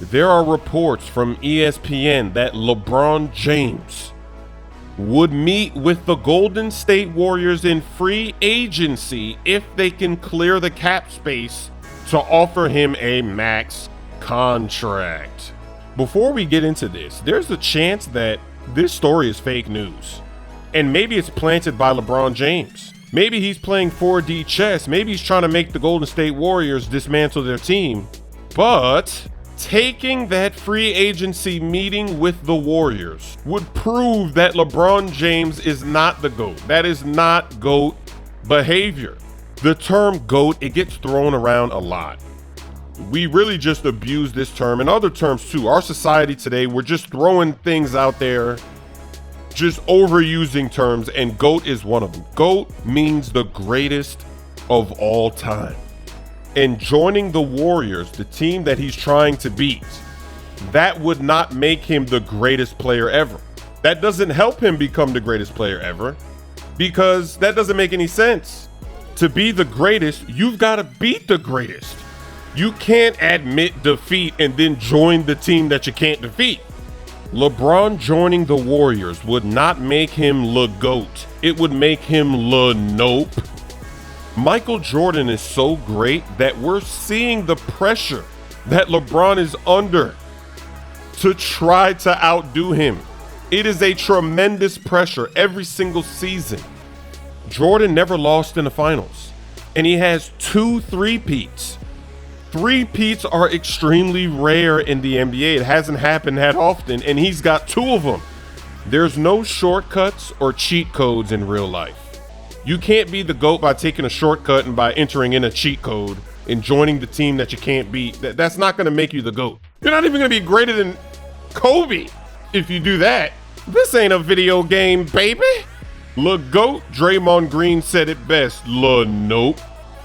there are reports from ESPN that LeBron James would meet with the Golden State Warriors in free agency if they can clear the cap space to offer him a max contract. Before we get into this, there's a chance that this story is fake news. And maybe it's planted by LeBron James. Maybe he's playing 4D chess. Maybe he's trying to make the Golden State Warriors dismantle their team. But taking that free agency meeting with the Warriors would prove that LeBron James is not the GOAT. That is not GOAT behavior. The term GOAT, it gets thrown around a lot. We really just abuse this term and other terms too. Our society today, we're just throwing things out there, just overusing terms, and GOAT is one of them. GOAT means the greatest of all time. And joining the Warriors, the team that he's trying to beat, that would not make him the greatest player ever. That doesn't help him become the greatest player ever, because that doesn't make any sense. To be the greatest, you've got to beat the greatest. You can't admit defeat and then join the team that you can't defeat. LeBron joining the Warriors would not make him LeGOAT. It would make him LeNope. Michael Jordan is so great that we're seeing the pressure that LeBron is under to try to outdo him. It is a tremendous pressure every single season. Jordan never lost in the finals, and he has 2 three-peats. Three-peats are extremely rare in the NBA. It hasn't happened that often, and he's got 2 of them. There's no shortcuts or cheat codes in real life. You can't be the GOAT by taking a shortcut and by entering in a cheat code and joining the team that you can't beat. That's not going to make you the GOAT. You're not even going to be greater than Kobe if you do that. This ain't a video game, baby. LeGOAT, Draymond Green said it best, LeNope.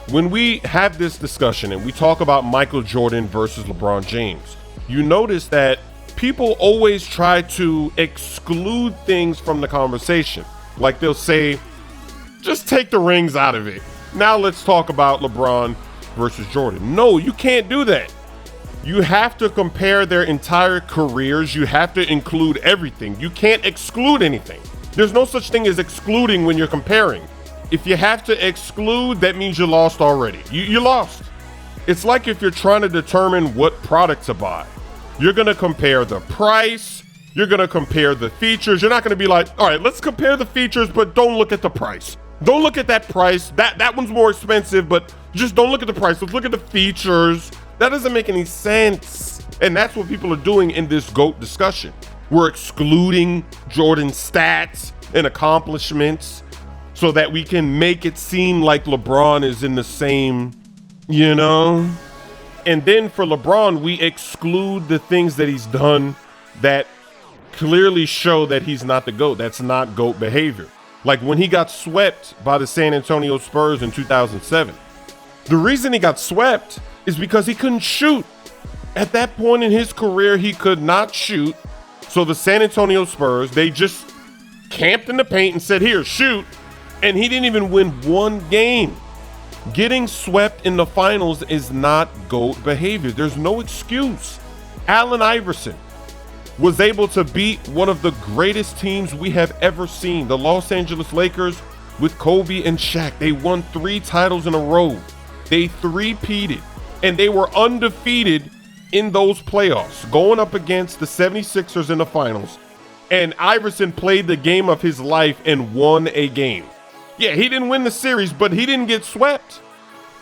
When we have this discussion and we talk about Michael Jordan versus LeBron James, you notice that people always try to exclude things from the conversation. Like they'll say, just take the rings out of it. Now let's talk about LeBron versus Jordan. No, you can't do that. You have to compare their entire careers. You have to include everything. You can't exclude anything. There's no such thing as excluding when you're comparing. If you have to exclude, that means you lost already. You lost. It's like if you're trying to determine what product to buy. You're going to compare the price. You're going to compare the features. You're not going to be like, all right, let's compare the features, but don't look at the price. Don't look at that price. That one's more expensive, but just don't look at the price. Let's look at the features. That doesn't make any sense. And that's what people are doing in this GOAT discussion. We're excluding Jordan's stats and accomplishments so that we can make it seem like LeBron is in the same, And then for LeBron, we exclude the things that he's done that clearly show that he's not the GOAT. That's not GOAT behavior. Like when he got swept by the San Antonio Spurs in 2007. The reason he got swept is because he couldn't shoot. At that point in his career, he could not shoot. So the San Antonio Spurs, they just camped in the paint and said, here, shoot. And he didn't even win one game. Getting swept in the finals is not GOAT behavior. There's no excuse. Allen Iverson was able to beat one of the greatest teams we have ever seen, the Los Angeles Lakers with Kobe and Shaq. They won 3 titles in a row. They three-peated, and they were undefeated in those playoffs, going up against the 76ers in the finals. And Iverson played the game of his life and won a game. Yeah, he didn't win the series, but he didn't get swept.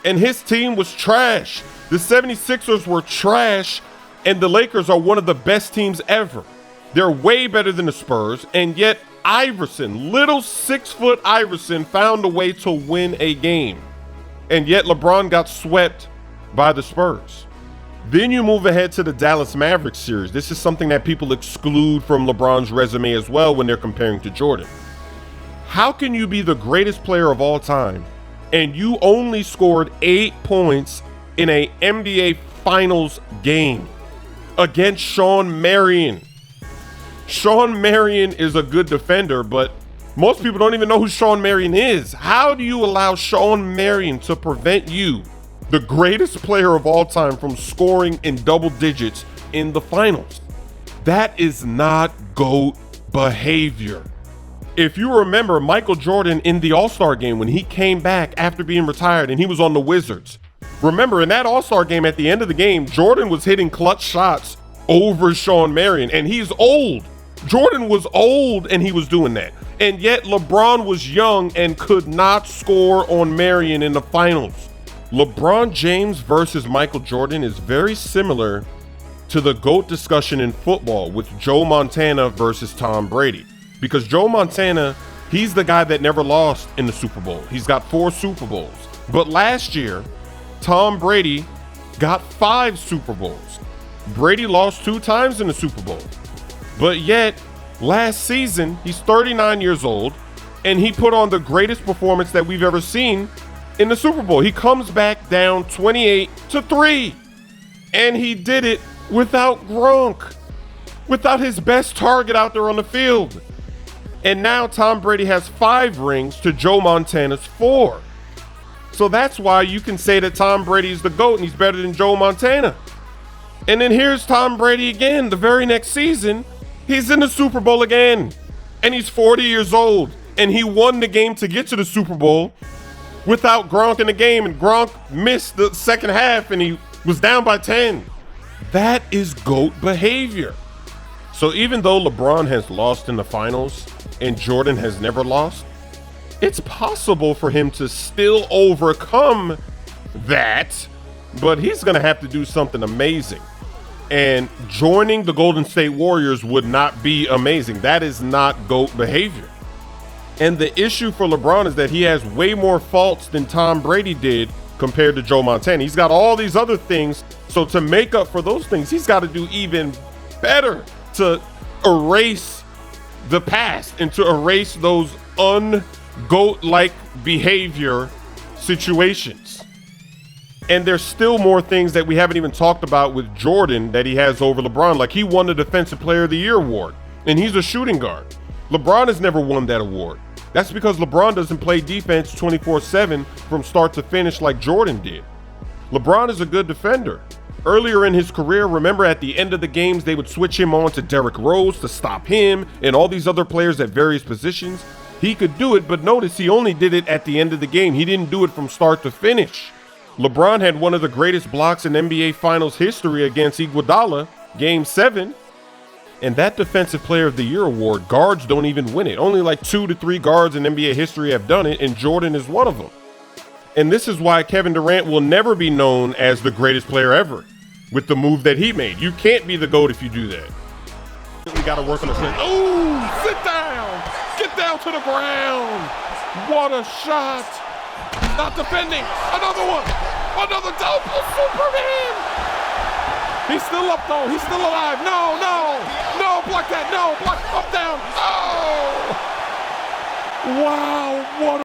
And his team was trash. The 76ers were trash, and the Lakers are one of the best teams ever. They're way better than the Spurs, and yet Iverson, little 6-foot Iverson, found a way to win a game. And yet LeBron got swept by the Spurs. Then you move ahead to the Dallas Mavericks series. This is something that people exclude from LeBron's resume as well when they're comparing to Jordan. How can you be the greatest player of all time and you only scored 8 points in a NBA Finals game against Shawn Marion? Shawn Marion is a good defender, but most people don't even know who Shawn Marion is. How do you allow Shawn Marion to prevent you, the greatest player of all time, from scoring in double digits in the finals. That is not GOAT behavior. If you remember Michael Jordan in the All-Star game when he came back after being retired and he was on the Wizards. Remember in that All-Star game at the end of the game, Jordan was hitting clutch shots over Shawn Marion, and he's old. Jordan was old and he was doing that. And yet LeBron was young and could not score on Marion in the finals. LeBron James versus Michael Jordan is very similar to the GOAT discussion in football with Joe Montana versus Tom Brady. Because Joe Montana, he's the guy that never lost in the Super Bowl. He's got 4 Super Bowls. But last year, Tom Brady got 5 Super Bowls. Brady lost 2 times in the Super Bowl. But yet, last season, he's 39 years old, and he put on the greatest performance that we've ever seen in the Super Bowl. He comes back down 28-3, and he did it without Gronk, without his best target out there on the field. And now Tom Brady has 5 rings to Joe Montana's 4. So that's why you can say that Tom Brady is the GOAT and he's better than Joe Montana. And then here's Tom Brady again the very next season. He's in the Super Bowl again, and he's 40 years old, and he won the game to get to the Super Bowl without Gronk in the game, and Gronk missed the second half, and he was down by 10. That is GOAT behavior. So even though LeBron has lost in the finals and Jordan has never lost, it's possible for him to still overcome that, but he's going to have to do something amazing. And joining the Golden State Warriors would not be amazing. That is not GOAT behavior. And the issue for LeBron is that he has way more faults than Tom Brady did compared to Joe Montana. He's got all these other things. So to make up for those things, he's got to do even better to erase the past and to erase those un-GOAT-like behavior situations. And there's still more things that we haven't even talked about with Jordan that he has over LeBron. Like he won the Defensive Player of the Year award, and he's a shooting guard. LeBron has never won that award. That's because LeBron doesn't play defense 24/7 from start to finish like Jordan did. LeBron is a good defender. Earlier in his career, remember at the end of the games, they would switch him on to Derrick Rose to stop him and all these other players at various positions. He could do it, but notice he only did it at the end of the game. He didn't do it from start to finish. LeBron had one of the greatest blocks in NBA Finals history against Iguodala, Game 7. And that Defensive Player of the Year award, guards don't even win it. Only like 2 to 3 guards in NBA history have done it, and Jordan is one of them. And this is why Kevin Durant will never be known as the greatest player ever with the move that he made. You can't be the GOAT if you do that. We got to work on the fence. Oh, sit down. Get down to the ground. What a shot. Not defending. Another one. Another double Superman. He's still up though. He's still alive. No, no. No, block that. No, block. Up, down. Oh. Wow. What